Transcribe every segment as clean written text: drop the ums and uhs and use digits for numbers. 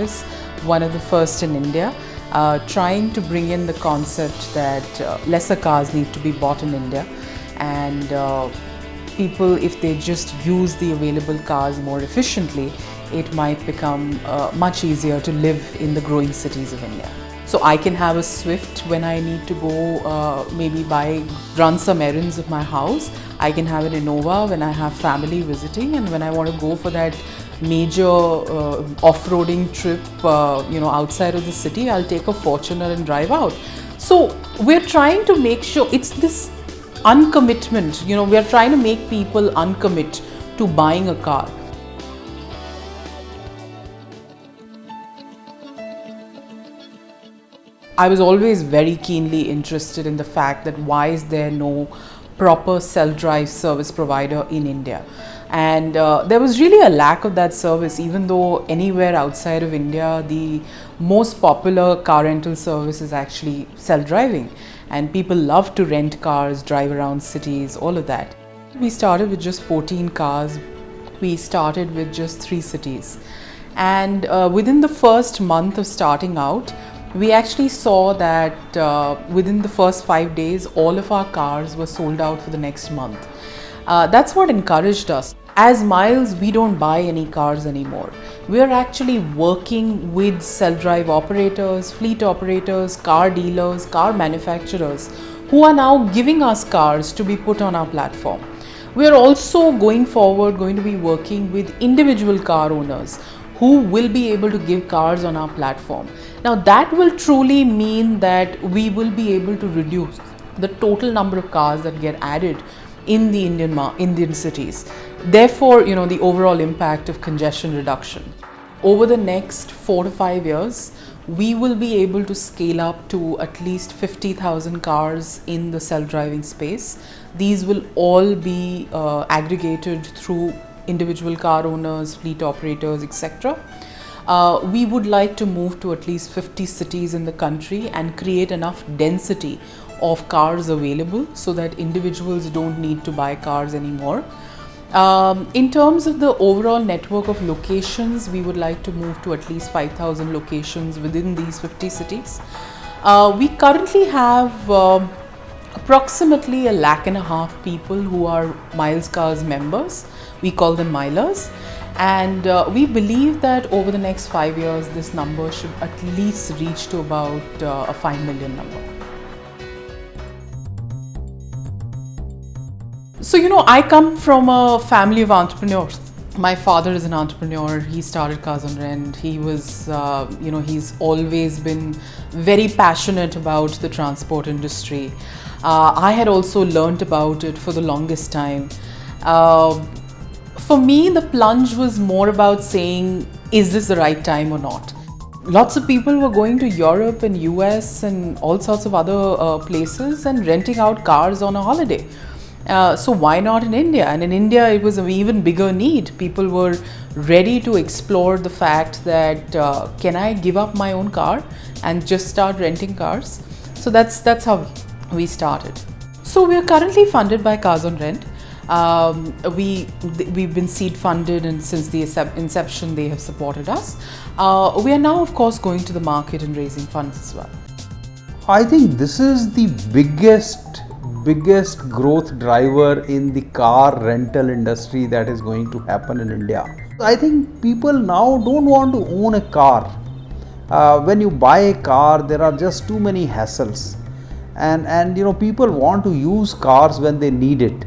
is one of the first in India, trying to bring in the concept that lesser cars need to be bought in India, and people, if they just use the available cars more efficiently, it might become much easier to live in the growing cities of India. So I can have a Swift when I need to go maybe run some errands of my house. I can have an Innova when I have family visiting, and when I want to go for that major off-roading trip outside of the city, I'll take a Fortuner and drive out. So we're trying to make sure it's this uncommitment, we are trying to make people uncommit to buying a car. I was always very keenly interested in the fact that why is there no proper self-drive service provider in India? And there was really a lack of that service, even though anywhere outside of India, the most popular car rental service is actually self-driving. And people love to rent cars, drive around cities, all of that. We started with just 14 cars. We started with just 3 cities. And within the first month of starting out, we actually saw that within the first 5 days, all of our cars were sold out for the next month. That's what encouraged us. As Myles, we don't buy any cars anymore. We are actually working with self-drive operators, fleet operators, car dealers, car manufacturers who are now giving us cars to be put on our platform. We are also going forward going to be working with individual car owners who will be able to give cars on our platform. Now that will truly mean that we will be able to reduce the total number of cars that get added in the Indian cities. Therefore, the overall impact of congestion reduction. Over the next 4 to 5 years, we will be able to scale up to at least 50,000 cars in the self-driving space. These will all be aggregated through individual car owners, fleet operators, etc. We would like to move to at least 50 cities in the country and create enough density of cars available so that individuals don't need to buy cars anymore. In terms of the overall network of locations, we would like to move to at least 5,000 locations within these 50 cities. We currently have approximately 1.5 lakh people who are Myles Cars members. We call them Mylers. And we believe that over the next 5 years, this number should at least reach to about a 5 million number. So, I come from a family of entrepreneurs. My father is an entrepreneur. He started Carzonrent. He was, he's always been very passionate about the transport industry. I had also learnt about it for the longest time. For me, the plunge was more about saying, is this the right time or not? Lots of people were going to Europe and US and all sorts of other places and renting out cars on a holiday. So why not in India? And in India, it was an even bigger need. People were ready to explore the fact that can I give up my own car and just start renting cars? So that's how we started. So we are currently funded by Carzonrent. We've been seed funded, and since the inception they have supported us. We are now, of course, going to the market and raising funds as well. I think this is the biggest growth driver in the car rental industry that is going to happen in India. I think people now don't want to own a car. When you buy a car, there are just too many hassles, and people want to use cars when they need it.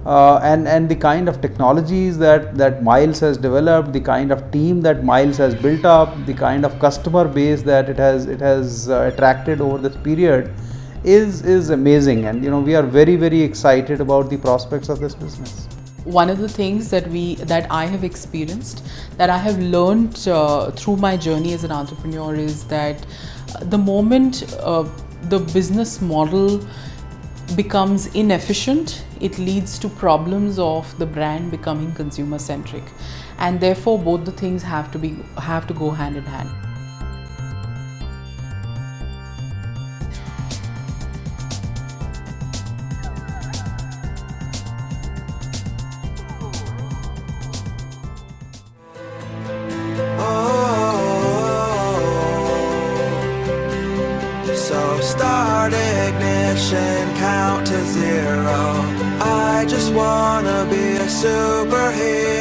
And the kind of technologies that Myles has developed, the kind of team that Myles has built up, the kind of customer base that it has attracted over this period is amazing, and we are very, very excited about the prospects of this business. One of the things that I have experienced, that I have learned through my journey as an entrepreneur, is that the moment the business model becomes inefficient, it leads to problems of the brand becoming consumer centric, and therefore both the things have to go hand in hand. Oh. So start ignition, count to zero. I just wanna be a superhero.